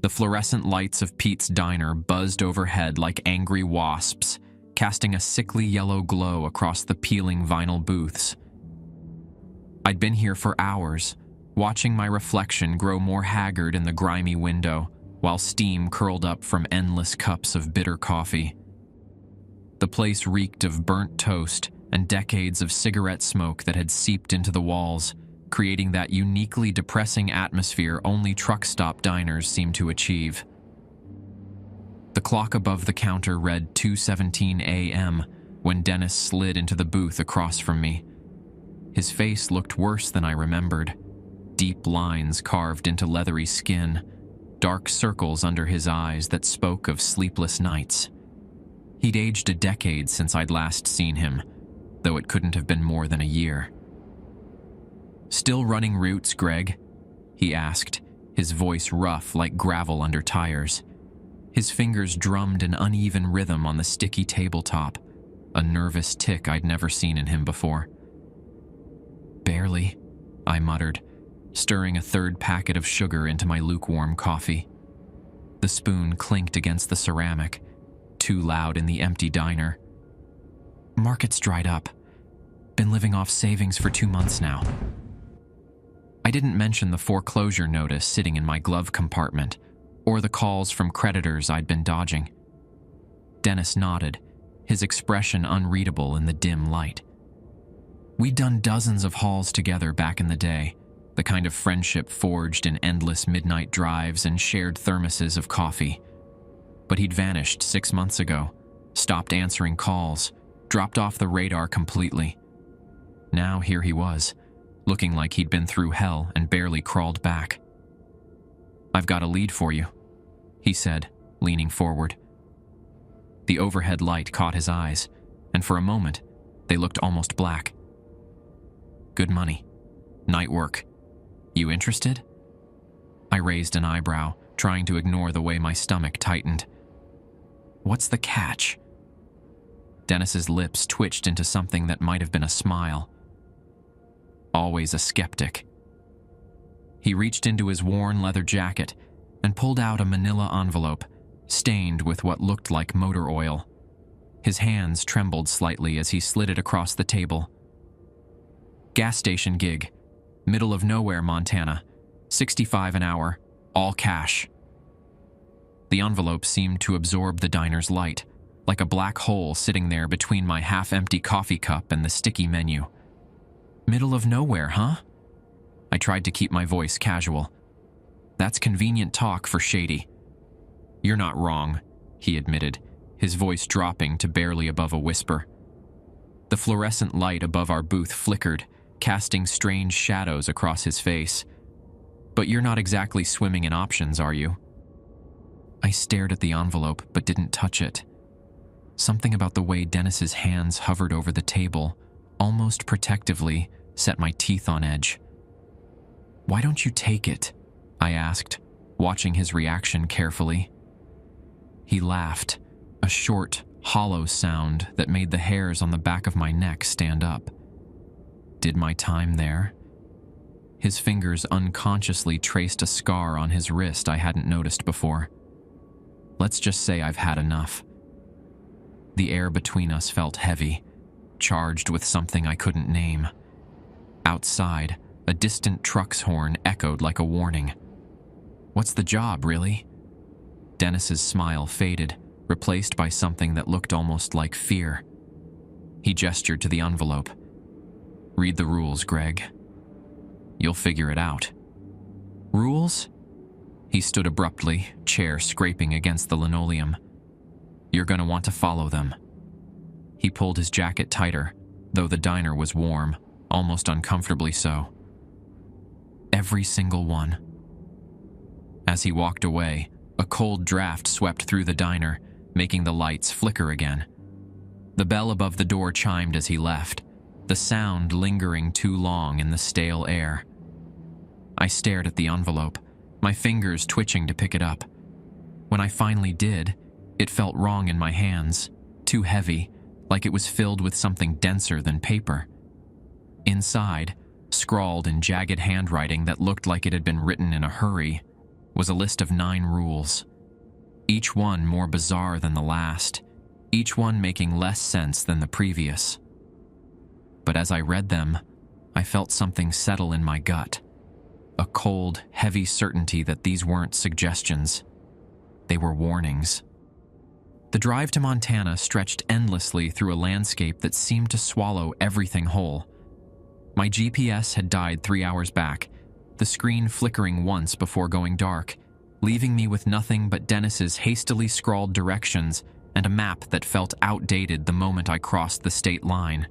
The fluorescent lights of Pete's diner buzzed overhead like angry wasps, casting a sickly yellow glow across the peeling vinyl booths. I'd been here for hours, watching my reflection grow more haggard in the grimy window, while steam curled up from endless cups of bitter coffee. The place reeked of burnt toast and decades of cigarette smoke that had seeped into the walls, creating that uniquely depressing atmosphere only truck stop diners seem to achieve. The clock above the counter read 2:17 a.m. when Dennis slid into the booth across from me. His face looked worse than I remembered. Deep lines carved into leathery skin, dark circles under his eyes that spoke of sleepless nights. He'd aged a decade since I'd last seen him, though it couldn't have been more than a year. "Still running routes, Greg?" he asked, his voice rough like gravel under tires. His fingers drummed an uneven rhythm on the sticky tabletop, a nervous tick I'd never seen in him before. "Barely," I muttered, stirring a third packet of sugar into my lukewarm coffee. The spoon clinked against the ceramic, too loud in the empty diner. "Market's dried up. Been living off savings for 2 months now." I didn't mention the foreclosure notice sitting in my glove compartment, or the calls from creditors I'd been dodging. Dennis nodded, his expression unreadable in the dim light. We'd done dozens of hauls together back in the day, the kind of friendship forged in endless midnight drives and shared thermoses of coffee. But he'd vanished 6 months ago, stopped answering calls, dropped off the radar completely. Now here he was, looking like he'd been through hell and barely crawled back. "I've got a lead for you," he said, leaning forward. The overhead light caught his eyes, and for a moment, they looked almost black. "Good money. Night work. You interested?" I raised an eyebrow, trying to ignore the way my stomach tightened. "What's the catch?" Dennis's lips twitched into something that might have been a smile. Always a skeptic. He reached into his worn leather jacket and pulled out a manila envelope, stained with what looked like motor oil. His hands trembled slightly as he slid it across the table. "Gas station gig. Middle of nowhere, Montana. $65 an hour. All cash." The envelope seemed to absorb the diner's light, like a black hole sitting there between my half-empty coffee cup and the sticky menu. "Middle of nowhere, huh?" I tried to keep my voice casual. "That's convenient talk for Shady." "You're not wrong," he admitted, his voice dropping to barely above a whisper. The fluorescent light above our booth flickered, casting strange shadows across his face. "But you're not exactly swimming in options, are you?" I stared at the envelope but didn't touch it. Something about the way Dennis's hands hovered over the table, almost protectively, set my teeth on edge. "Why don't you take it?" I asked, watching his reaction carefully. He laughed, a short, hollow sound that made the hairs on the back of my neck stand up. Did my time there? His fingers unconsciously traced a scar on his wrist I hadn't noticed before. Let's just say I've had enough. The air between us felt heavy, charged with something I couldn't name. Outside, a distant truck's horn echoed like a warning. "What's the job, really?" Dennis's smile faded, replaced by something that looked almost like fear. He gestured to the envelope. "Read the rules, Greg. You'll figure it out." "Rules?" He stood abruptly, chair scraping against the linoleum. "You're going to want to follow them." He pulled his jacket tighter, though the diner was warm, almost uncomfortably so. "Every single one." As he walked away, a cold draft swept through the diner, making the lights flicker again. The bell above the door chimed as he left, the sound lingering too long in the stale air. I stared at the envelope, my fingers twitching to pick it up. When I finally did, it felt wrong in my hands, too heavy, like it was filled with something denser than paper. Inside, scrawled in jagged handwriting that looked like it had been written in a hurry, was a list of 9 rules, each one more bizarre than the last, each one making less sense than the previous. But as I read them, I felt something settle in my gut, a cold, heavy certainty that these weren't suggestions. They were warnings. The drive to Montana stretched endlessly through a landscape that seemed to swallow everything whole. My GPS had died 3 hours back, the screen flickering once before going dark, leaving me with nothing but Dennis's hastily scrawled directions and a map that felt outdated the moment I crossed the state line.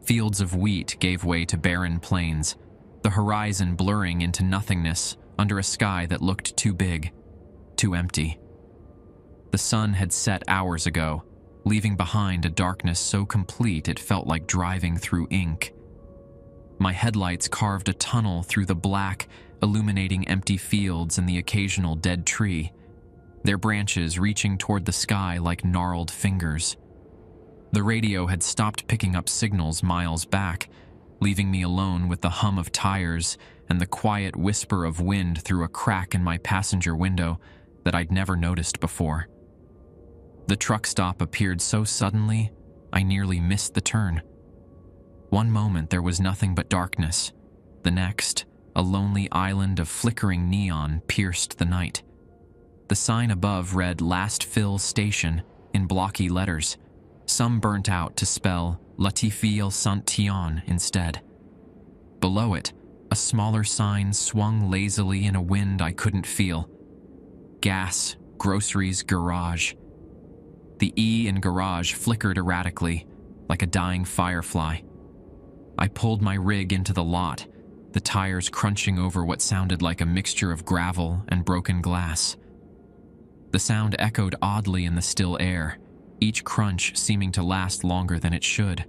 Fields of wheat gave way to barren plains, the horizon blurring into nothingness under a sky that looked too big, too empty. The sun had set hours ago, leaving behind a darkness so complete it felt like driving through ink. My headlights carved a tunnel through the black, illuminating empty fields and the occasional dead tree, their branches reaching toward the sky like gnarled fingers. The radio had stopped picking up signals miles back, leaving me alone with the hum of tires and the quiet whisper of wind through a crack in my passenger window that I'd never noticed before. The truck stop appeared so suddenly, I nearly missed the turn. One moment there was nothing but darkness. The next, a lonely island of flickering neon pierced the night. The sign above read "Last Fill Station" in blocky letters, some burnt out to spell Latifi El Santion instead. Below it, a smaller sign swung lazily in a wind I couldn't feel. Gas, groceries, garage. The E in garage flickered erratically, like a dying firefly. I pulled my rig into the lot, the tires crunching over what sounded like a mixture of gravel and broken glass. The sound echoed oddly in the still air, each crunch seeming to last longer than it should.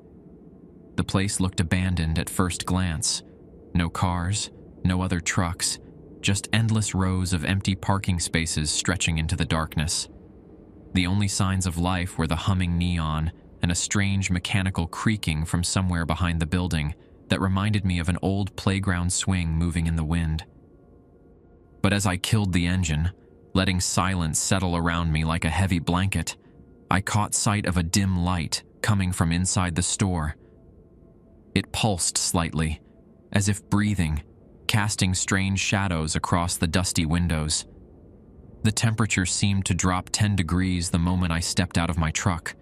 The place looked abandoned at first glance. No cars, no other trucks, just endless rows of empty parking spaces stretching into the darkness. The only signs of life were the humming neon and a strange mechanical creaking from somewhere behind the building that reminded me of an old playground swing moving in the wind. But as I killed the engine, letting silence settle around me like a heavy blanket, I caught sight of a dim light coming from inside the store. It pulsed slightly, as if breathing, casting strange shadows across the dusty windows. The temperature seemed to drop 10 degrees the moment I stepped out of my truck.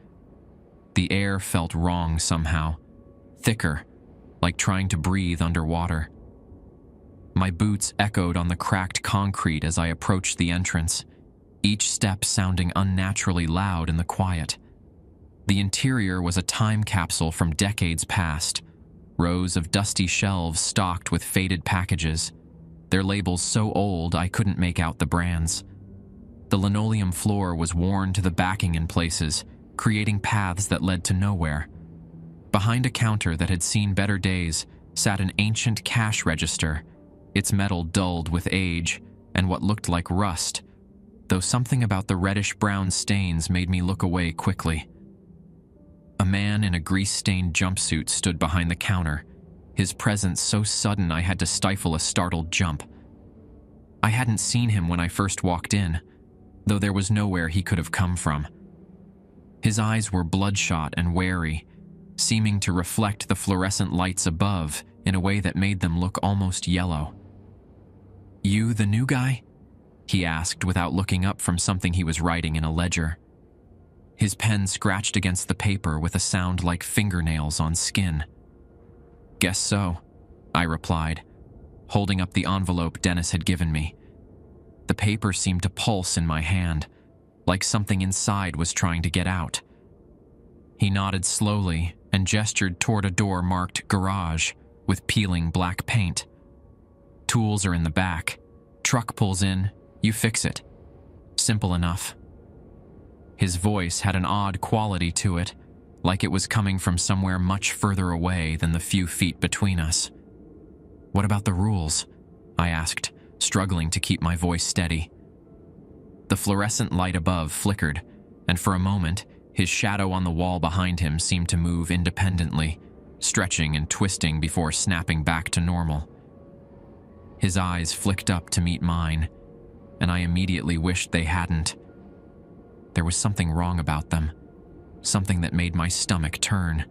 The air felt wrong somehow, thicker, like trying to breathe underwater. My boots echoed on the cracked concrete as I approached the entrance, each step sounding unnaturally loud in the quiet. The interior was a time capsule from decades past, rows of dusty shelves stocked with faded packages, their labels so old I couldn't make out the brands. The linoleum floor was worn to the backing in places, creating paths that led to nowhere. Behind a counter that had seen better days sat an ancient cash register, its metal dulled with age and what looked like rust, though something about the reddish-brown stains made me look away quickly. A man in a grease-stained jumpsuit stood behind the counter, his presence so sudden I had to stifle a startled jump. I hadn't seen him when I first walked in, though there was nowhere he could have come from. His eyes were bloodshot and wary, seeming to reflect the fluorescent lights above in a way that made them look almost yellow. "You the new guy?" he asked without looking up from something he was writing in a ledger. His pen scratched against the paper with a sound like fingernails on skin. "Guess so," I replied, holding up the envelope Dennis had given me. The paper seemed to pulse in my hand, like something inside was trying to get out. He nodded slowly and gestured toward a door marked "Garage" with peeling black paint. "Tools are in the back. Truck pulls in, you fix it. Simple enough." His voice had an odd quality to it, like it was coming from somewhere much further away than the few feet between us. "What about the rules?" I asked, struggling to keep my voice steady. The fluorescent light above flickered, and for a moment, his shadow on the wall behind him seemed to move independently, stretching and twisting before snapping back to normal. His eyes flicked up to meet mine, and I immediately wished they hadn't. There was something wrong about them, something that made my stomach turn.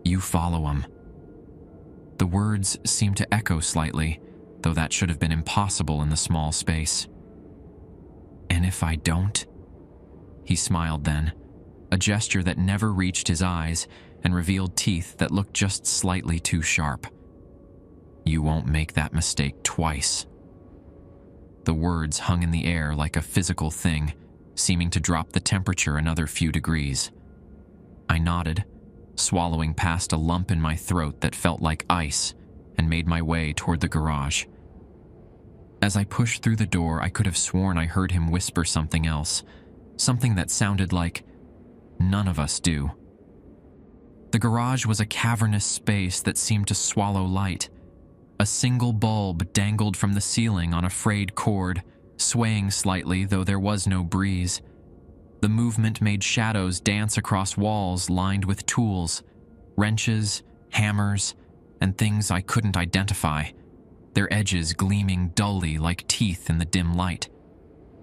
"You follow 'em." The words seemed to echo slightly, though that should have been impossible in the small space. "And if I don't?" He smiled then, a gesture that never reached his eyes and revealed teeth that looked just slightly too sharp. "You won't make that mistake twice." The words hung in the air like a physical thing, seeming to drop the temperature another few degrees. I nodded, swallowing past a lump in my throat that felt like ice, and made my way toward the garage. As I pushed through the door, I could have sworn I heard him whisper something else, something that sounded like, "None of us do." The garage was a cavernous space that seemed to swallow light. A single bulb dangled from the ceiling on a frayed cord, swaying slightly, though there was no breeze. The movement made shadows dance across walls lined with tools, wrenches, hammers, and things I couldn't identify, their edges gleaming dully like teeth in the dim light.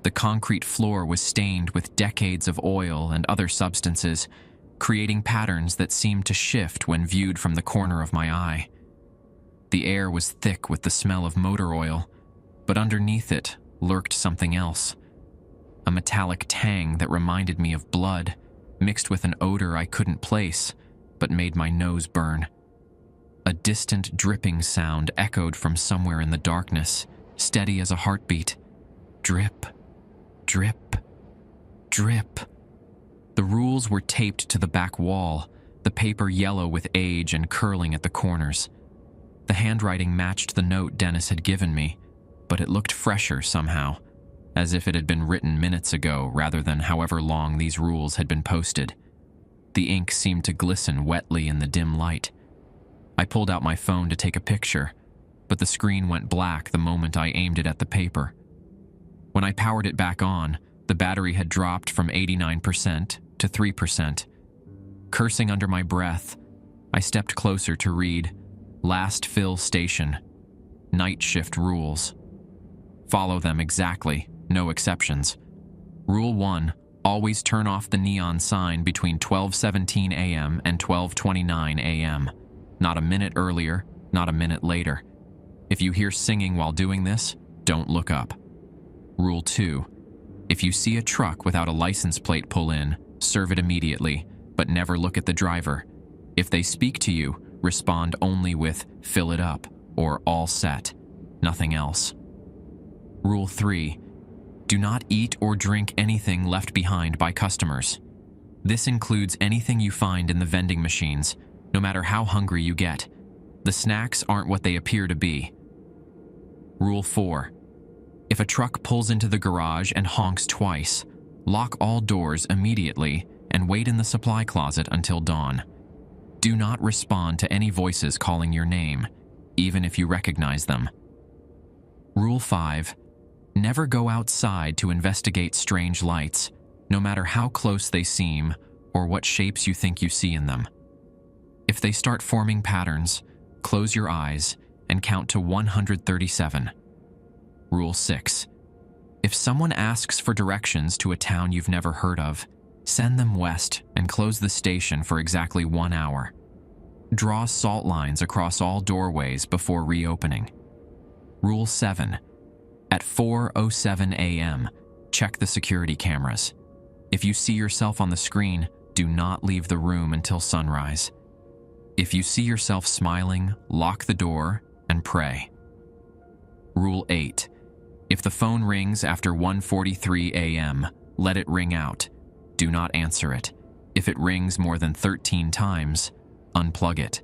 The concrete floor was stained with decades of oil and other substances, creating patterns that seemed to shift when viewed from the corner of my eye. The air was thick with the smell of motor oil, but underneath it lurked something else. A metallic tang that reminded me of blood, mixed with an odor I couldn't place, but made my nose burn. A distant dripping sound echoed from somewhere in the darkness, steady as a heartbeat. Drip, drip, drip. The rules were taped to the back wall, the paper yellow with age and curling at the corners. The handwriting matched the note Dennis had given me, but it looked fresher somehow, as if it had been written minutes ago rather than however long these rules had been posted. The ink seemed to glisten wetly in the dim light. I pulled out my phone to take a picture, but the screen went black the moment I aimed it at the paper. When I powered it back on, the battery had dropped from 89% to 3%. Cursing under my breath, I stepped closer to read, "Last fill station. Night shift rules. Follow them exactly, no exceptions. Rule 1, always turn off the neon sign between 12:17 a.m. and 12:29 a.m. Not a minute earlier, not a minute later. If you hear singing while doing this, don't look up. Rule 2, if you see a truck without a license plate pull in, serve it immediately, but never look at the driver. If they speak to you, respond only with 'fill it up' or 'all set', nothing else. Rule 3, do not eat or drink anything left behind by customers. This includes anything you find in the vending machines, no matter how hungry you get. The snacks aren't what they appear to be. Rule 4, if a truck pulls into the garage and honks twice, lock all doors immediately and wait in the supply closet until dawn. Do not respond to any voices calling your name, even if you recognize them. Rule 5, never go outside to investigate strange lights, no matter how close they seem or what shapes you think you see in them. If they start forming patterns, close your eyes and count to 137. Rule 6, if someone asks for directions to a town you've never heard of, send them west and close the station for exactly 1 hour. Draw salt lines across all doorways before reopening. Rule 7, at 4:07 a.m., check the security cameras. If you see yourself on the screen, do not leave the room until sunrise. If you see yourself smiling, lock the door and pray. Rule 8, if the phone rings after 1:43 a.m., let it ring out. Do not answer it. If it rings more than 13 times, unplug it.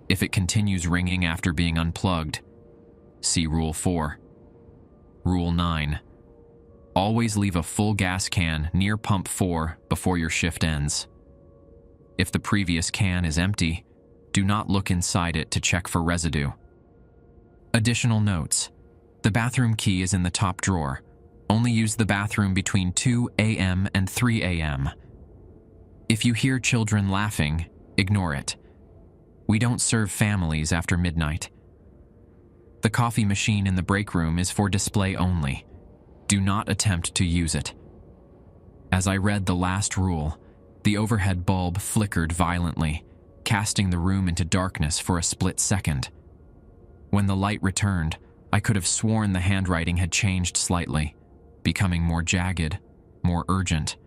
If it continues ringing after being unplugged, see Rule 4. Rule 9, always leave a full gas can near pump 4 before your shift ends. If the previous can is empty, do not look inside it to check for residue. Additional notes, the bathroom key is in the top drawer. Only use the bathroom between 2 a.m. and 3 a.m. If you hear children laughing, ignore it. We don't serve families after midnight. The coffee machine in the break room is for display only. Do not attempt to use it. As I read the last rule, the overhead bulb flickered violently, casting the room into darkness for a split second. When the light returned, I could have sworn the handwriting had changed slightly, becoming more jagged, more urgent.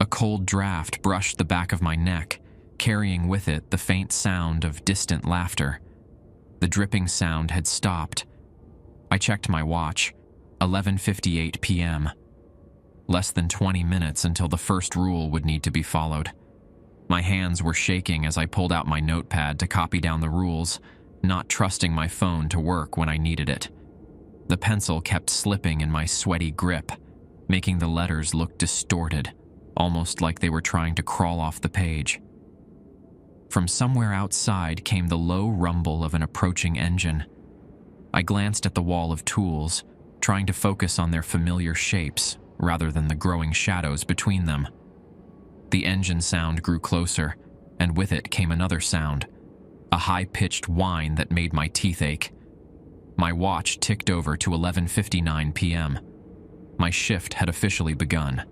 A cold draft brushed the back of my neck, carrying with it the faint sound of distant laughter. The dripping sound had stopped. I checked my watch, 11:58 p.m. Less than 20 minutes until the first rule would need to be followed. My hands were shaking as I pulled out my notepad to copy down the rules, not trusting my phone to work when I needed it. The pencil kept slipping in my sweaty grip, making the letters look distorted, almost like they were trying to crawl off the page. From somewhere outside came the low rumble of an approaching engine. I glanced at the wall of tools, trying to focus on their familiar shapes rather than the growing shadows between them. The engine sound grew closer, and with it came another sound, a high-pitched whine that made my teeth ache. My watch ticked over to 11:59 p.m. My shift had officially begun.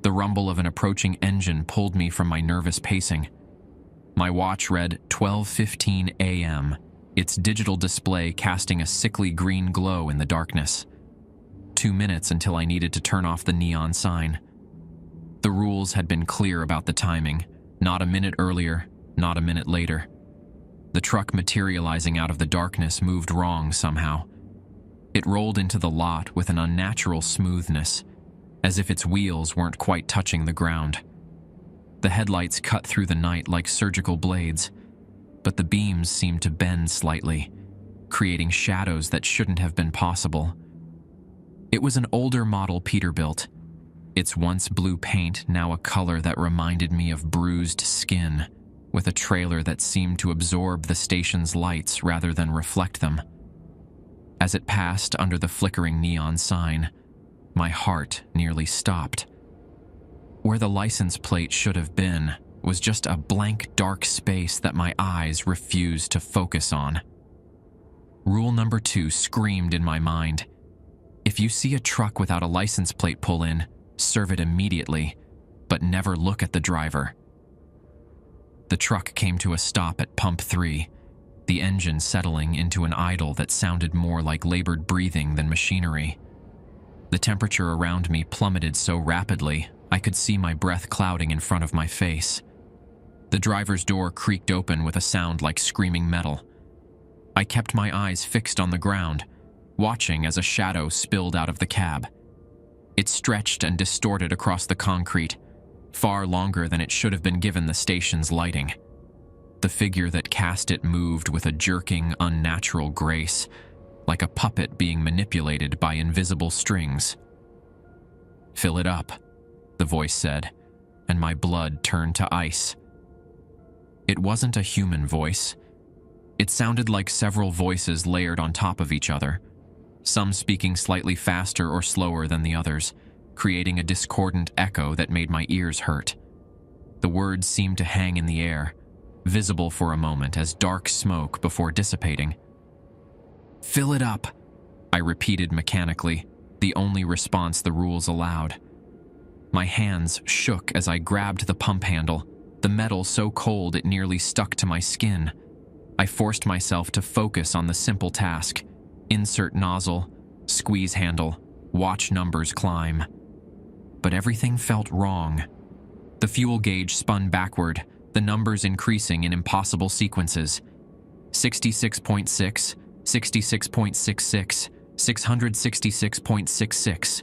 The rumble of an approaching engine pulled me from my nervous pacing. My watch read 12:15 a.m., its digital display casting a sickly green glow in the darkness. 2 minutes until I needed to turn off the neon sign. The rules had been clear about the timing, not a minute earlier, not a minute later. The truck materializing out of the darkness moved wrong somehow. It rolled into the lot with an unnatural smoothness, as if its wheels weren't quite touching the ground. The headlights cut through the night like surgical blades, but the beams seemed to bend slightly, creating shadows that shouldn't have been possible. It was an older model Peterbilt, its once blue paint now a color that reminded me of bruised skin, with a trailer that seemed to absorb the station's lights rather than reflect them. As it passed under the flickering neon sign, my heart nearly stopped. Where the license plate should have been was just a blank dark space that my eyes refused to focus on. Rule number 2 screamed in my mind. If you see a truck without a license plate pull in, serve it immediately, but never look at the driver. The truck came to a stop at pump 3, the engine settling into an idle that sounded more like labored breathing than machinery. The temperature around me plummeted so rapidly, I could see my breath clouding in front of my face. The driver's door creaked open with a sound like screaming metal. I kept my eyes fixed on the ground, watching as a shadow spilled out of the cab. It stretched and distorted across the concrete, far longer than it should have been given the station's lighting. The figure that cast it moved with a jerking, unnatural grace, like a puppet being manipulated by invisible strings. "Fill it up," the voice said, and my blood turned to ice. It wasn't a human voice. It sounded like several voices layered on top of each other, some speaking slightly faster or slower than the others, creating a discordant echo that made my ears hurt. The words seemed to hang in the air, visible for a moment as dark smoke before dissipating. "Fill it up," I repeated mechanically, the only response the rules allowed. My hands shook as I grabbed the pump handle, the metal so cold it nearly stuck to my skin. I forced myself to focus on the simple task: insert nozzle, squeeze handle, watch numbers climb. But everything felt wrong. The fuel gauge spun backward, the numbers increasing in impossible sequences. 66.6, 66.66, 666.66.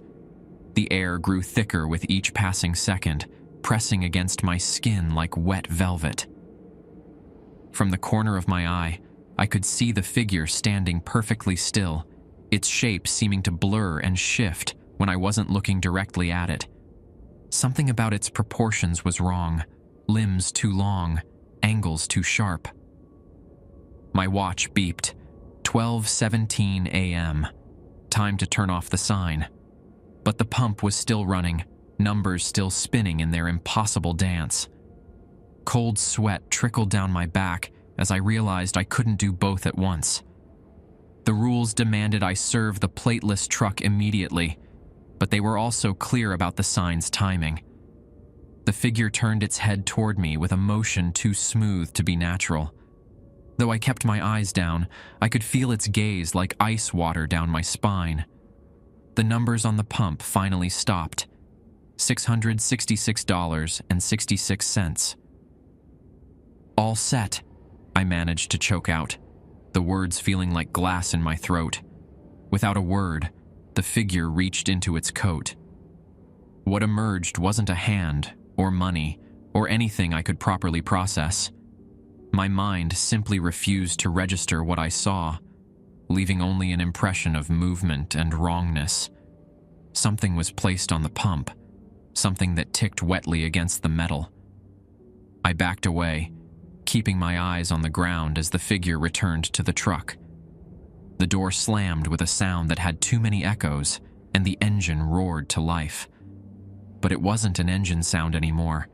The air grew thicker with each passing second, pressing against my skin like wet velvet. From the corner of my eye, I could see the figure standing perfectly still, its shape seeming to blur and shift when I wasn't looking directly at it. Something about its proportions was wrong, limbs too long, angles too sharp. My watch beeped, 12:17 a.m. Time to turn off the sign. But the pump was still running, numbers still spinning in their impossible dance. Cold sweat trickled down my back as I realized I couldn't do both at once. The rules demanded I serve the plateless truck immediately, but they were also clear about the sign's timing. The figure turned its head toward me with a motion too smooth to be natural. Though I kept my eyes down, I could feel its gaze like ice water down my spine. The numbers on the pump finally stopped. $666.66. All set, I managed to choke out, the words feeling like glass in my throat. Without a word, the figure reached into its coat. What emerged wasn't a hand, or money, or anything I could properly process. My mind simply refused to register what I saw, leaving only an impression of movement and wrongness. Something was placed on the pump, something that ticked wetly against the metal. I backed away, keeping my eyes on the ground as the figure returned to the truck. The door slammed with a sound that had too many echoes, and the engine roared to life. But it wasn't an engine sound anymore.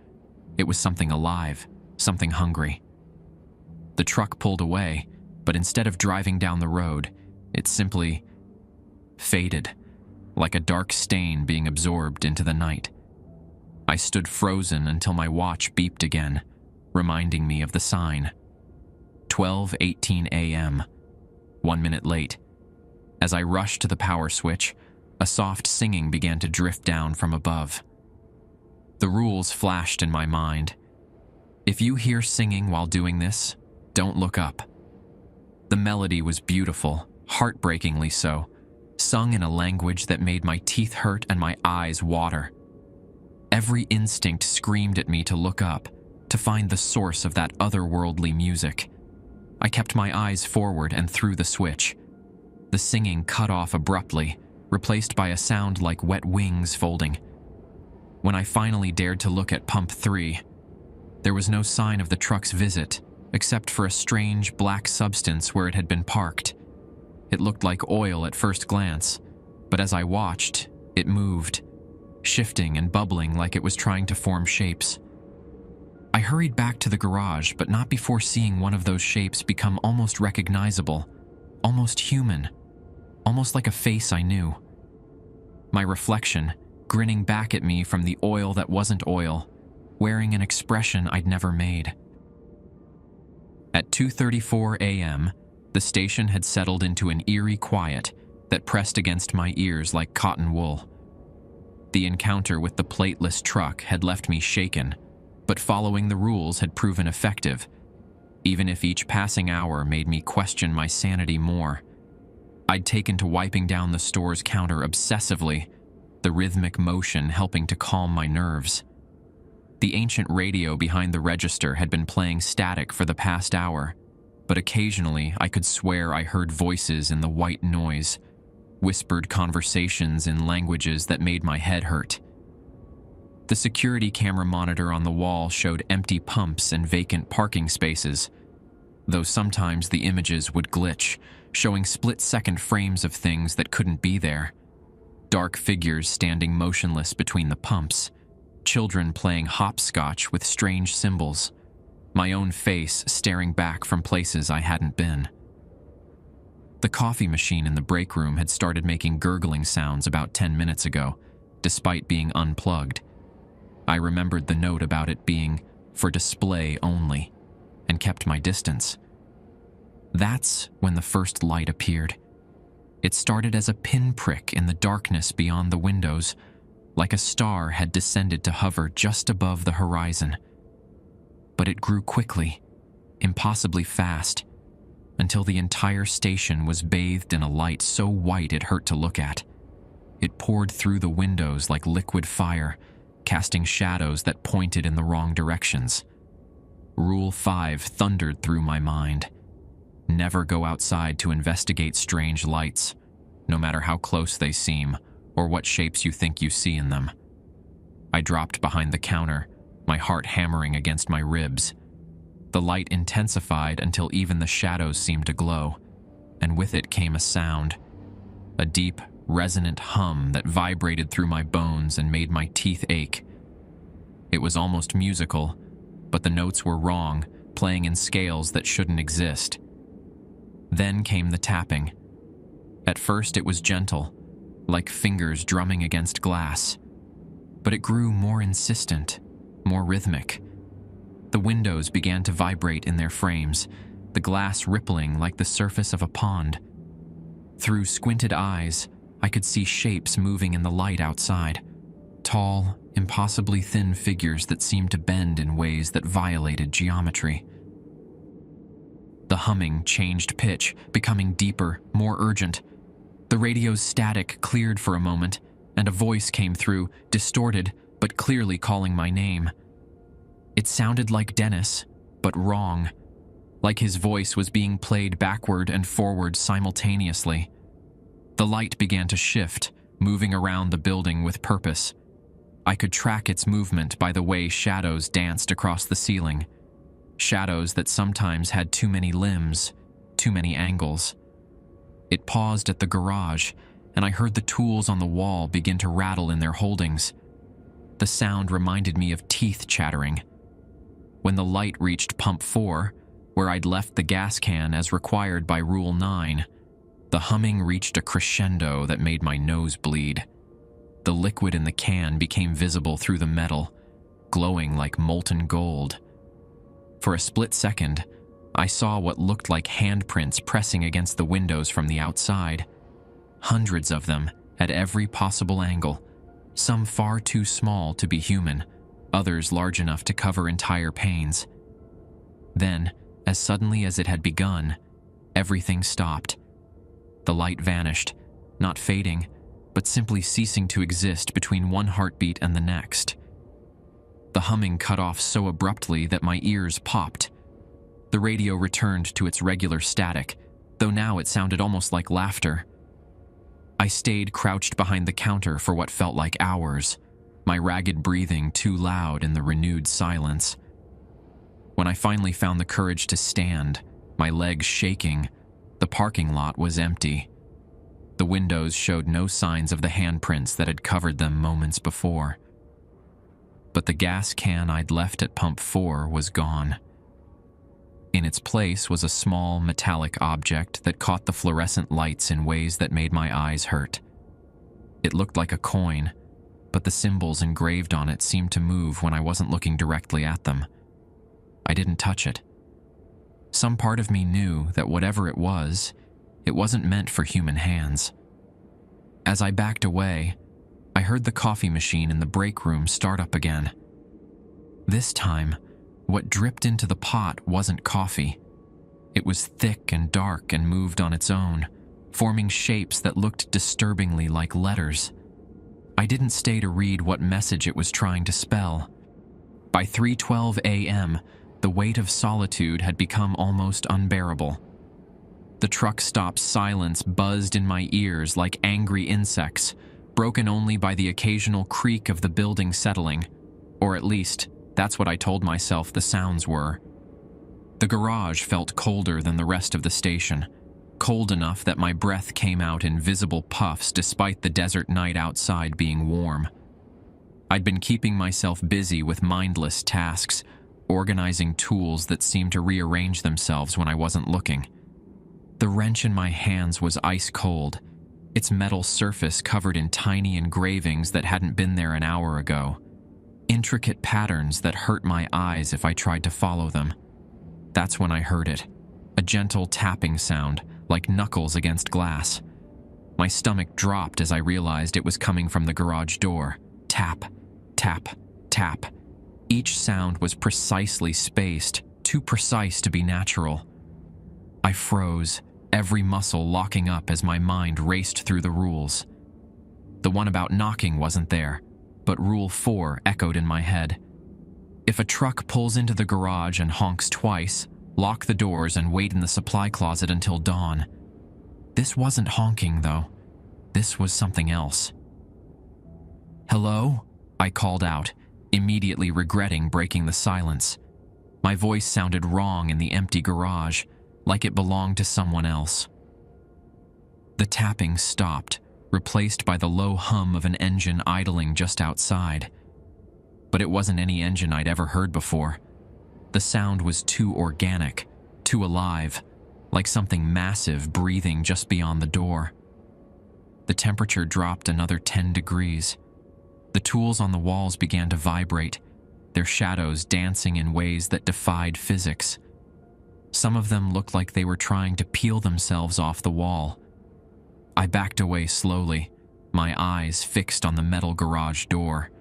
It was something alive, something hungry. The truck pulled away, but instead of driving down the road, it simply faded, like a dark stain being absorbed into the night. I stood frozen until my watch beeped again, reminding me of the sign. 12:18 a.m., 1 minute late. As I rushed to the power switch, a soft singing began to drift down from above. The rules flashed in my mind. If you hear singing while doing this, don't look up. The melody was beautiful, heartbreakingly so, sung in a language that made my teeth hurt and my eyes water. Every instinct screamed at me to look up, to find the source of that otherworldly music. I kept my eyes forward and threw the switch. The singing cut off abruptly, replaced by a sound like wet wings folding. When I finally dared to look at pump 3, there was no sign of the truck's visit, except for a strange black substance where it had been parked. It looked like oil at first glance, but as I watched, it moved, shifting and bubbling like it was trying to form shapes. I hurried back to the garage, but not before seeing one of those shapes become almost recognizable, almost human, almost like a face I knew. My reflection, grinning back at me from the oil that wasn't oil, wearing an expression I'd never made. At 2:34 a.m., the station had settled into an eerie quiet that pressed against my ears like cotton wool. The encounter with the plateless truck had left me shaken, but following the rules had proven effective, even if each passing hour made me question my sanity more. I'd taken to wiping down the store's counter obsessively, the rhythmic motion helping to calm my nerves. The ancient radio behind the register had been playing static for the past hour, but occasionally I could swear I heard voices in the white noise, whispered conversations in languages that made my head hurt. The security camera monitor on the wall showed empty pumps and vacant parking spaces, though sometimes the images would glitch, showing split-second frames of things that couldn't be there. Dark figures standing motionless between the pumps, children playing hopscotch with strange symbols, my own face staring back from places I hadn't been. The coffee machine in the break room had started making gurgling sounds about 10 minutes ago, despite being unplugged. I remembered the note about it being for display only, and kept my distance. That's when the first light appeared. It started as a pinprick in the darkness beyond the windows, like a star had descended to hover just above the horizon. But it grew quickly, impossibly fast, until the entire station was bathed in a light so white it hurt to look at. It poured through the windows like liquid fire, casting shadows that pointed in the wrong directions. Rule 5 thundered through my mind. Never go outside to investigate strange lights, no matter how close they seem or what shapes you think you see in them. I dropped behind the counter, my heart hammering against my ribs. The light intensified until even the shadows seemed to glow, and with it came a sound, a deep, resonant hum that vibrated through my bones and made my teeth ache. It was almost musical, but the notes were wrong, playing in scales that shouldn't exist. Then came the tapping, At first it was gentle, like fingers drumming against glass. But it grew more insistent, more rhythmic. The windows began to vibrate in their frames, the glass rippling like the surface of a pond. Through squinted eyes, I could see shapes moving in the light outside. Tall, impossibly thin figures that seemed to bend in ways that violated geometry. The humming changed pitch, becoming deeper, more urgent. The radio's static cleared for a moment, and a voice came through, distorted, but clearly calling my name. It sounded like Dennis, but wrong. Like his voice was being played backward and forward simultaneously. The light began to shift, moving around the building with purpose. I could track its movement by the way shadows danced across the ceiling. Shadows that sometimes had too many limbs, too many angles. It paused at the garage, and I heard the tools on the wall begin to rattle in their holdings. The sound reminded me of teeth chattering. When the light reached pump 4, where I'd left the gas can as required by Rule 9, the humming reached a crescendo that made my nose bleed. The liquid in the can became visible through the metal, glowing like molten gold. For a split second, I saw what looked like handprints pressing against the windows from the outside. Hundreds of them, at every possible angle, some far too small to be human, others large enough to cover entire panes. Then, as suddenly as it had begun, everything stopped. The light vanished, not fading, but simply ceasing to exist between one heartbeat and the next. The humming cut off so abruptly that my ears popped. The radio returned to its regular static, though now it sounded almost like laughter. I stayed crouched behind the counter for what felt like hours, my ragged breathing too loud in the renewed silence. When I finally found the courage to stand, my legs shaking, the parking lot was empty. The windows showed no signs of the handprints that had covered them moments before. But the gas can I'd left at pump 4 was gone. In its place was a small metallic object that caught the fluorescent lights in ways that made my eyes hurt. It looked like a coin, but the symbols engraved on it seemed to move when I wasn't looking directly at them. I didn't touch it. Some part of me knew that whatever it wasn't meant for human hands. As I backed away, I heard the coffee machine in the break room start up again. This time, what dripped into the pot wasn't coffee. It was thick and dark and moved on its own, forming shapes that looked disturbingly like letters. I didn't stay to read what message it was trying to spell. By 3:12 a.m., the weight of solitude had become almost unbearable. The truck stop's silence buzzed in my ears like angry insects, broken only by the occasional creak of the building settling, or at least, that's what I told myself the sounds were. The garage felt colder than the rest of the station, cold enough that my breath came out in visible puffs despite the desert night outside being warm. I'd been keeping myself busy with mindless tasks, organizing tools that seemed to rearrange themselves when I wasn't looking. The wrench in my hands was ice cold, its metal surface covered in tiny engravings that hadn't been there an hour ago. Intricate patterns that hurt my eyes if I tried to follow them. That's when I heard it, a gentle tapping sound, like knuckles against glass. My stomach dropped as I realized it was coming from the garage door. Tap, tap, tap. Each sound was precisely spaced, too precise to be natural. I froze, every muscle locking up as my mind raced through the rules. The one about knocking wasn't there, but Rule 4 echoed in my head. If a truck pulls into the garage and honks twice, lock the doors and wait in the supply closet until dawn. This wasn't honking, though. This was something else. "Hello?" I called out, immediately regretting breaking the silence. My voice sounded wrong in the empty garage, like it belonged to someone else. The tapping stopped, replaced by the low hum of an engine idling just outside. But it wasn't any engine I'd ever heard before. The sound was too organic, too alive, like something massive breathing just beyond the door. The temperature dropped another 10 degrees. The tools on the walls began to vibrate, their shadows dancing in ways that defied physics. Some of them looked like they were trying to peel themselves off the wall. I backed away slowly, my eyes fixed on the metal garage door.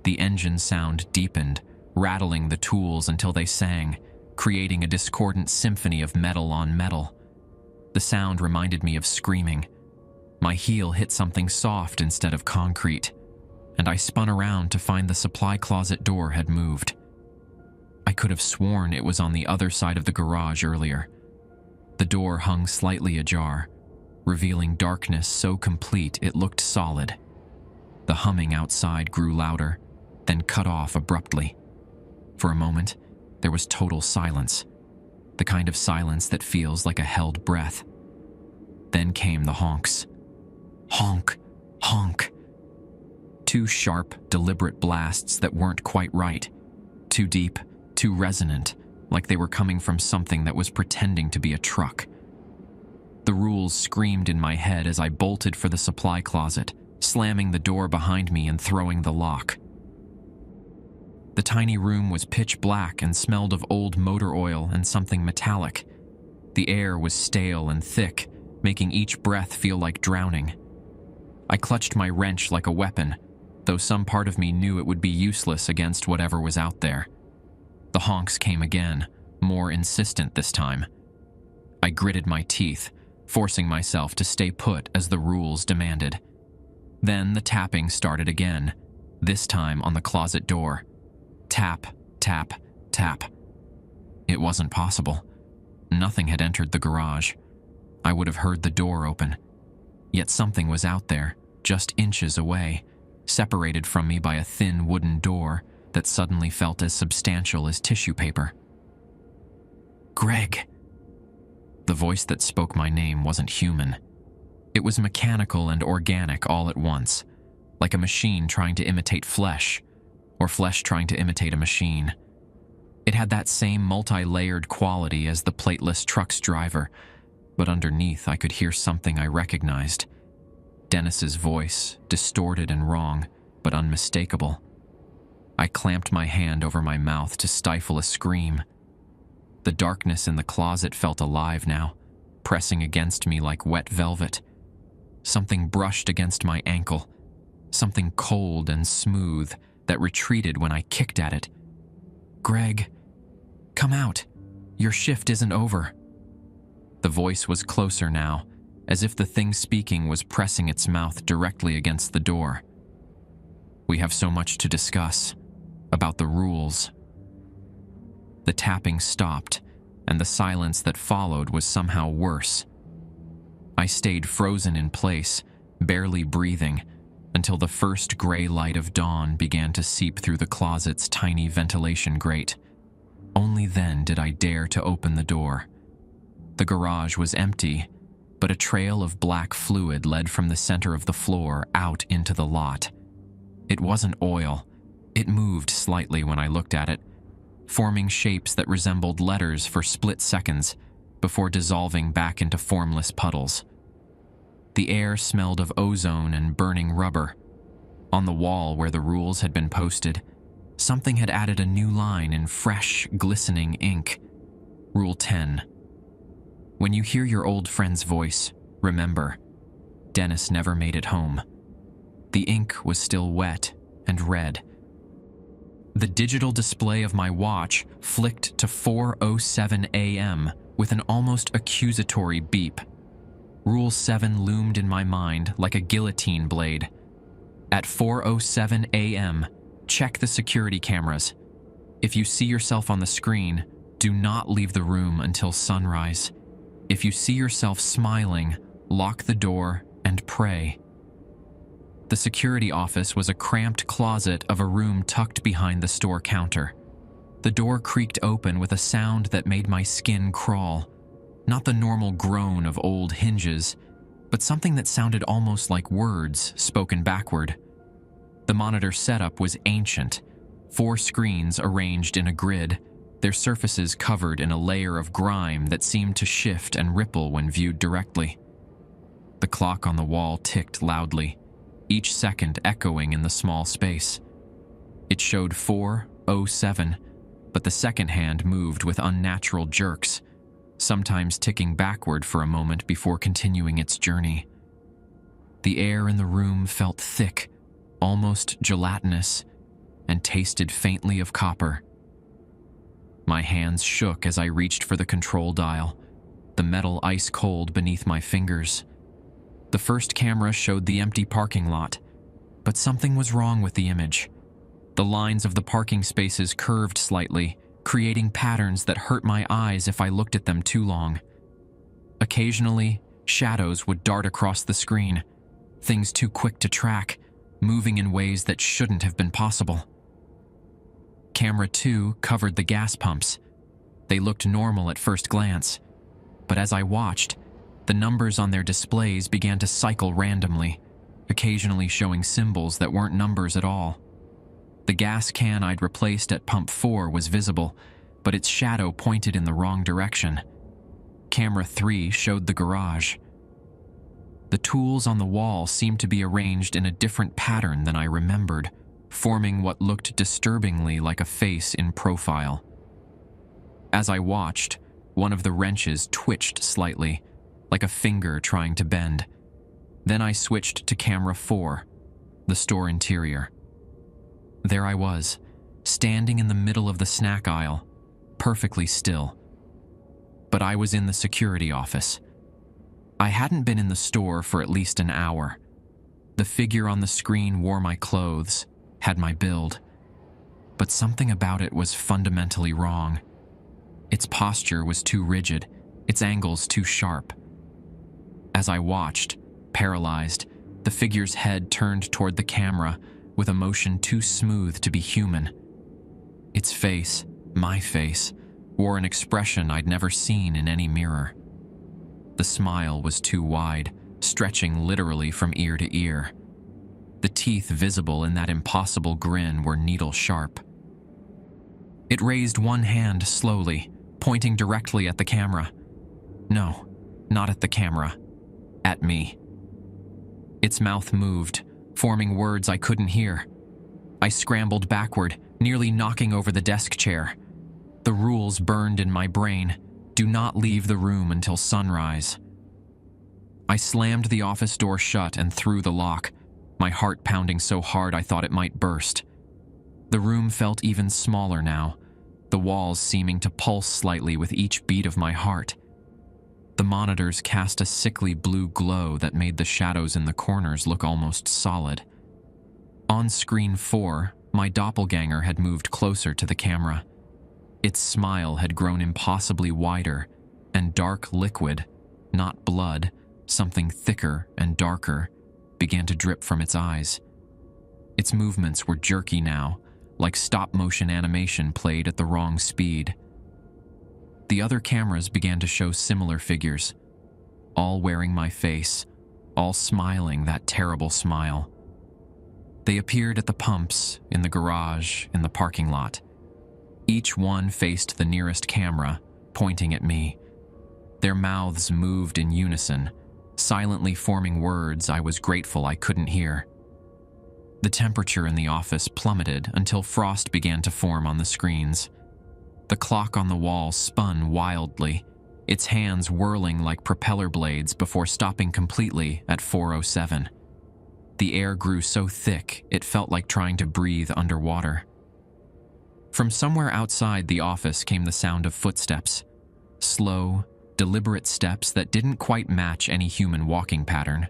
The engine sound deepened, rattling the tools until they sang, creating a discordant symphony of metal on metal. The sound reminded me of screaming. My heel hit something soft instead of concrete, and I spun around to find the supply closet door had moved. I could have sworn it was on the other side of the garage earlier. The door hung slightly ajar, revealing darkness so complete it looked solid. The humming outside grew louder, then cut off abruptly. For a moment, there was total silence, the kind of silence that feels like a held breath. Then came the honks. Honk, honk. Two sharp, deliberate blasts that weren't quite right. Too deep, too resonant, like they were coming from something that was pretending to be a truck. The rules screamed in my head as I bolted for the supply closet, slamming the door behind me and throwing the lock. The tiny room was pitch black and smelled of old motor oil and something metallic. The air was stale and thick, making each breath feel like drowning. I clutched my wrench like a weapon, though some part of me knew it would be useless against whatever was out there. The honks came again, more insistent this time. I gritted my teeth, forcing myself to stay put as the rules demanded. Then the tapping started again, this time on the closet door. Tap, tap, tap. It wasn't possible. Nothing had entered the garage. I would have heard the door open. Yet something was out there, just inches away, separated from me by a thin wooden door that suddenly felt as substantial as tissue paper. Greg. The voice that spoke my name wasn't human. It was mechanical and organic all at once, like a machine trying to imitate flesh, or flesh trying to imitate a machine. It had that same multi-layered quality as the plateless truck's driver, but underneath I could hear something I recognized. Dennis's voice, distorted and wrong, but unmistakable. I clamped my hand over my mouth to stifle a scream. The darkness in the closet felt alive now, pressing against me like wet velvet. Something brushed against my ankle, something cold and smooth that retreated when I kicked at it. Greg, come out. Your shift isn't over. The voice was closer now, as if the thing speaking was pressing its mouth directly against the door. We have so much to discuss, about the rules. The tapping stopped, and the silence that followed was somehow worse. I stayed frozen in place, barely breathing, until the first gray light of dawn began to seep through the closet's tiny ventilation grate. Only then did I dare to open the door. The garage was empty, but a trail of black fluid led from the center of the floor out into the lot. It wasn't oil. It moved slightly when I looked at it, forming shapes that resembled letters for split seconds before dissolving back into formless puddles. The air smelled of ozone and burning rubber. On the wall where the rules had been posted, something had added a new line in fresh, glistening ink. Rule 10. When you hear your old friend's voice, remember, Dennis never made it home. The ink was still wet and red. The digital display of my watch flicked to 4:07 a.m. with an almost accusatory beep. Rule 7 loomed in my mind like a guillotine blade. At 4:07 a.m., check the security cameras. If you see yourself on the screen, do not leave the room until sunrise. If you see yourself smiling, lock the door and pray. The security office was a cramped closet of a room tucked behind the store counter. The door creaked open with a sound that made my skin crawl. Not the normal groan of old hinges, but something that sounded almost like words spoken backward. The monitor setup was ancient. 4 screens arranged in a grid, their surfaces covered in a layer of grime that seemed to shift and ripple when viewed directly. The clock on the wall ticked loudly, each second echoing in the small space. It showed 4:07, but the second hand moved with unnatural jerks, sometimes ticking backward for a moment before continuing its journey. The air in the room felt thick, almost gelatinous, and tasted faintly of copper. My hands shook as I reached for the control dial, the metal ice cold beneath my fingers. The first camera showed the empty parking lot, but something was wrong with the image. The lines of the parking spaces curved slightly, creating patterns that hurt my eyes if I looked at them too long. Occasionally, shadows would dart across the screen, things too quick to track, moving in ways that shouldn't have been possible. Camera 2 covered the gas pumps. They looked normal at first glance, but as I watched, the numbers on their displays began to cycle randomly, occasionally showing symbols that weren't numbers at all. The gas can I'd replaced at pump 4 was visible, but its shadow pointed in the wrong direction. Camera 3 showed the garage. The tools on the wall seemed to be arranged in a different pattern than I remembered, forming what looked disturbingly like a face in profile. As I watched, one of the wrenches twitched slightly, like a finger trying to bend. Then I switched to camera 4, the store interior. There I was, standing in the middle of the snack aisle, perfectly still. But I was in the security office. I hadn't been in the store for at least an hour. The figure on the screen wore my clothes, had my build, but something about it was fundamentally wrong. Its posture was too rigid, its angles too sharp. As I watched, paralyzed, the figure's head turned toward the camera with a motion too smooth to be human. Its face, my face, wore an expression I'd never seen in any mirror. The smile was too wide, stretching literally from ear to ear. The teeth visible in that impossible grin were needle-sharp. It raised one hand slowly, pointing directly at the camera. No, not at the camera. At me. Its mouth moved, forming words I couldn't hear. I scrambled backward, nearly knocking over the desk chair. The rules burned in my brain. Do not leave the room until sunrise. I slammed the office door shut and threw the lock, my heart pounding so hard I thought it might burst. The room felt even smaller now, the walls seeming to pulse slightly with each beat of my heart. The monitors cast a sickly blue glow that made the shadows in the corners look almost solid. On screen 4, my doppelganger had moved closer to the camera. Its smile had grown impossibly wider, and dark liquid, not blood, something thicker and darker, began to drip from its eyes. Its movements were jerky now, like stop-motion animation played at the wrong speed. The other cameras began to show similar figures, all wearing my face, all smiling that terrible smile. They appeared at the pumps, in the garage, in the parking lot. Each one faced the nearest camera, pointing at me. Their mouths moved in unison, silently forming words I was grateful I couldn't hear. The temperature in the office plummeted until frost began to form on the screens. The clock on the wall spun wildly, its hands whirling like propeller blades before stopping completely at 4:07. The air grew so thick it felt like trying to breathe underwater. From somewhere outside the office came the sound of footsteps, slow, deliberate steps that didn't quite match any human walking pattern.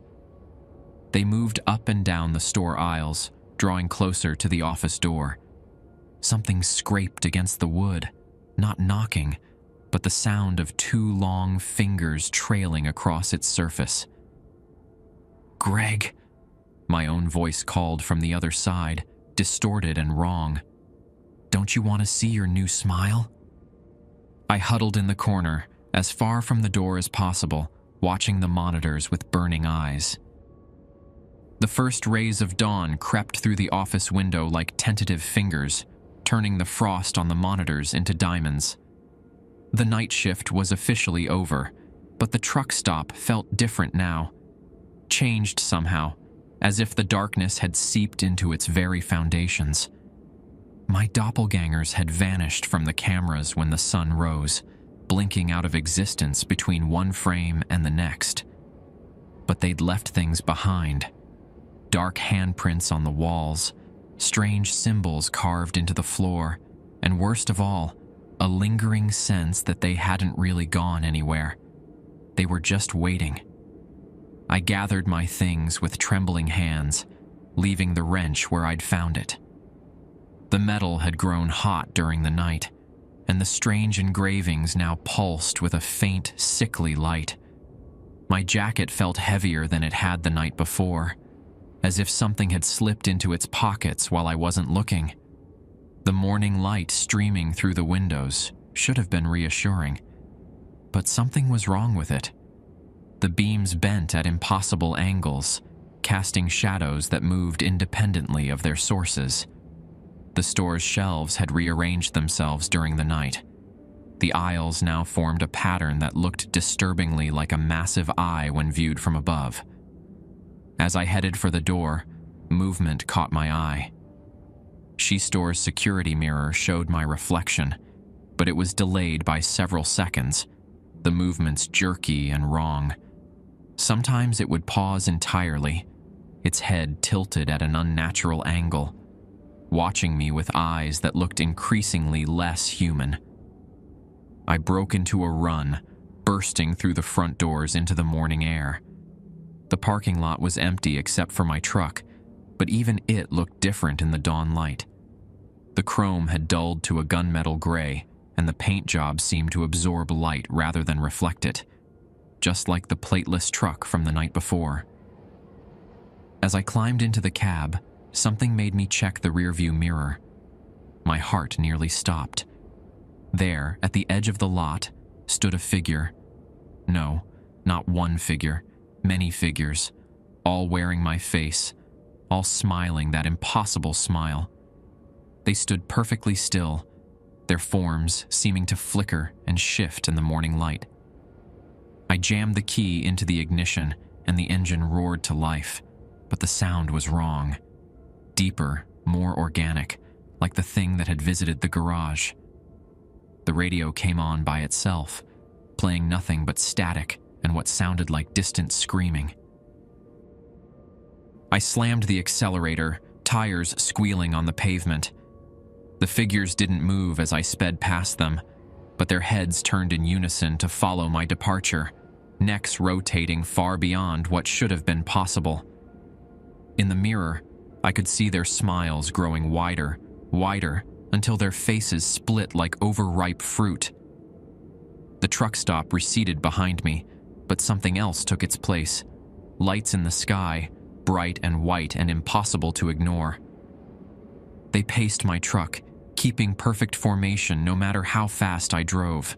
They moved up and down the store aisles, drawing closer to the office door. Something scraped against the wood, not knocking, but the sound of two long fingers trailing across its surface. "Greg," my own voice called from the other side, distorted and wrong. "Don't you want to see your new smile?" I huddled in the corner, as far from the door as possible, watching the monitors with burning eyes. The first rays of dawn crept through the office window like tentative fingers, turning the frost on the monitors into diamonds. The night shift was officially over, but the truck stop felt different now. changed somehow, as if the darkness had seeped into its very foundations. My doppelgangers had vanished from the cameras when the sun rose, blinking out of existence between one frame and the next. But they'd left things behind. Dark handprints on the walls, strange symbols carved into the floor, and worst of all, a lingering sense that they hadn't really gone anywhere. They were just waiting. I gathered my things with trembling hands, leaving the wrench where I'd found it. The metal had grown hot during the night, and the strange engravings now pulsed with a faint, sickly light. My jacket felt heavier than it had the night before, as if something had slipped into its pockets while I wasn't looking. The morning light streaming through the windows should have been reassuring, but something was wrong with it. The beams bent at impossible angles, casting shadows that moved independently of their sources. The store's shelves had rearranged themselves during the night. The aisles now formed a pattern that looked disturbingly like a massive eye when viewed from above. As I headed for the door, movement caught my eye. She-Store's security mirror showed my reflection, but it was delayed by several seconds, the movements jerky and wrong. Sometimes it would pause entirely, its head tilted at an unnatural angle, watching me with eyes that looked increasingly less human. I broke into a run, bursting through the front doors into the morning air. The parking lot was empty except for my truck, but even it looked different in the dawn light. The chrome had dulled to a gunmetal gray, and the paint job seemed to absorb light rather than reflect it, just like the plateless truck from the night before. As I climbed into the cab, something made me check the rearview mirror. My heart nearly stopped. There, at the edge of the lot, stood a figure. No, not one figure, many figures, all wearing my face, all smiling that impossible smile. They stood perfectly still, their forms seeming to flicker and shift in the morning light. I jammed the key into the ignition and the engine roared to life, but the sound was wrong. Deeper, more organic, like the thing that had visited the garage. The radio came on by itself, playing nothing but static and what sounded like distant screaming. I slammed the accelerator, tires squealing on the pavement. The figures didn't move as I sped past them, but their heads turned in unison to follow my departure, necks rotating far beyond what should have been possible. In the mirror, I could see their smiles growing wider, wider, until their faces split like overripe fruit. The truck stop receded behind me, but something else took its place. Lights in the sky, bright and white and impossible to ignore. They paced my truck, keeping perfect formation no matter how fast I drove.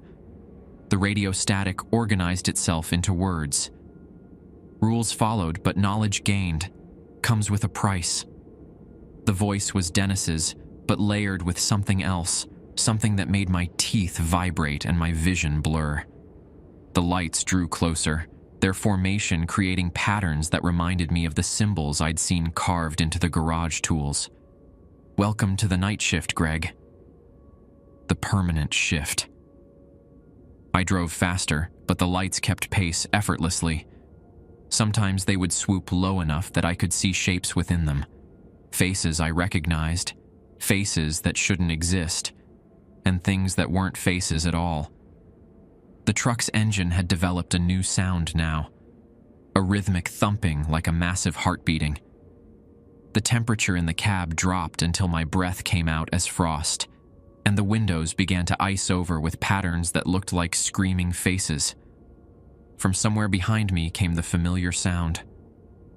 The radio static organized itself into words. Rules followed, but knowledge gained comes with a price. The voice was Dennis's, but layered with something else, something that made my teeth vibrate and my vision blur. The lights drew closer, their formation creating patterns that reminded me of the symbols I'd seen carved into the garage tools. Welcome to the night shift, Greg. The permanent shift. I drove faster, but the lights kept pace effortlessly. Sometimes they would swoop low enough that I could see shapes within them. Faces I recognized, faces that shouldn't exist, and things that weren't faces at all. The truck's engine had developed a new sound now, a rhythmic thumping like a massive heart beating. The temperature in the cab dropped until my breath came out as frost, and the windows began to ice over with patterns that looked like screaming faces. From somewhere behind me came the familiar sound.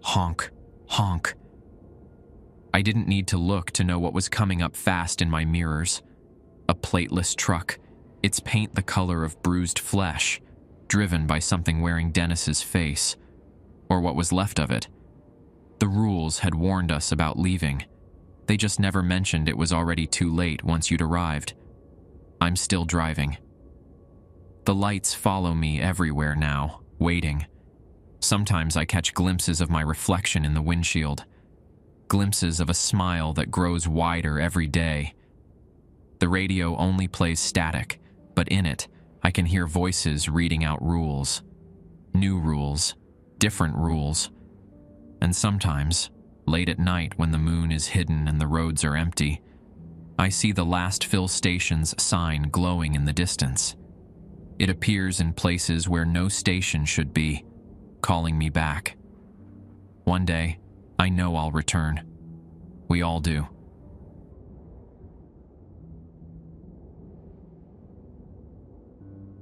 Honk, honk. I didn't need to look to know what was coming up fast in my mirrors. A plateless truck, its paint the color of bruised flesh, driven by something wearing Dennis's face, or what was left of it. The rules had warned us about leaving. They just never mentioned it was already too late once you'd arrived. I'm still driving. The lights follow me everywhere now, waiting. Sometimes I catch glimpses of my reflection in the windshield, glimpses of a smile that grows wider every day. The radio only plays static, but in it, I can hear voices reading out rules. New rules, different rules. And sometimes, late at night when the moon is hidden and the roads are empty, I see the last fill station's sign glowing in the distance. It appears in places where no station should be, calling me back. One day, I know I'll return. We all do.